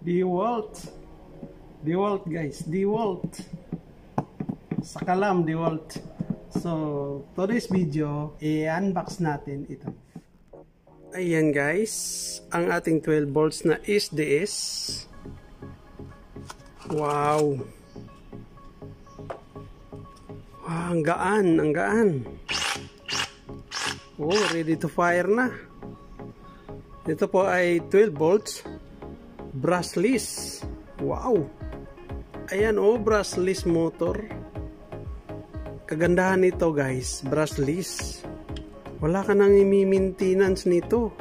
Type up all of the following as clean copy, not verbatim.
DeWalt. DeWalt guys, DeWalt. Sa kalam, DeWalt. So, today's video, i-unbox natin ito. Ayan guys, ang ating 12 volts na SDS. Wow. Wow, ang gaan, ang gaan. Oh, ready to fire na. Ito po ay 12 volts. Brushless. Wow. Ayan oh, brushless motor. Kagandahan nito guys, brushless. Wala ka nang i-maintenance nito.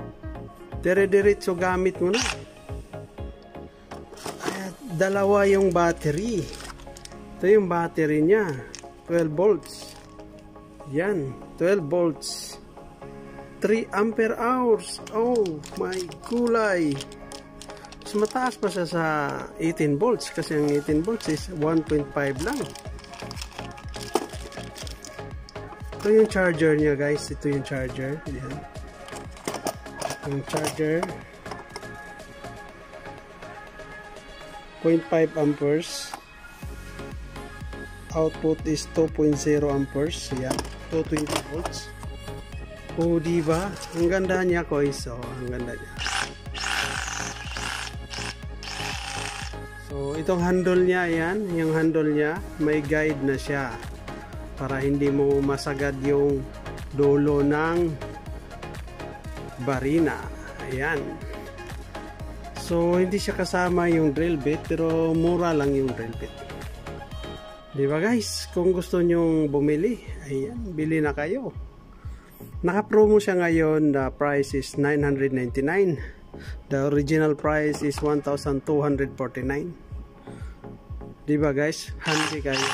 Dire-diretso gamit mo na. At dalawa yung battery. Ito yung battery niya. 12 volts. Yan, 12 volts. 3 ampere hours. Oh my gulay. Mas mataas pa siya sa 18 volts kasi ang 18 volts is 1.5 lang. Ito yung charger niya guys. Ito yung charger. Ayan. Yung charger. 0.5 amperes. Output is 2.0 amperes. Ayan. 220 volts. Oh, diba? Ang ganda niya guys. Oh, ang ganda niya. So, itong handle niya, ayan, yung handle niya, may guide na siya para hindi mo masagad yung dulo ng barina. Ayan. So, hindi siya kasama yung drill bit, pero mura lang yung drill bit. Diba guys? Kung gusto nyong bumili, ayan, bili na kayo. Naka-promo siya ngayon, the price is $999. The original price is $1,249. Diba guys? Handy kayo.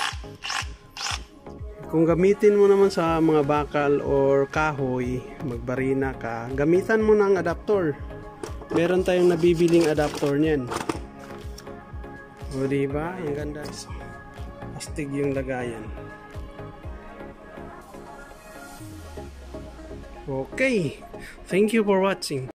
Kung gamitin mo naman sa mga bakal or kahoy, magbarina ka, gamitan mo ng adapter. Meron tayong nabibiling adapter niyan. O diba? Ang ganda. Astig yung lagayan. Okay. Thank you for watching.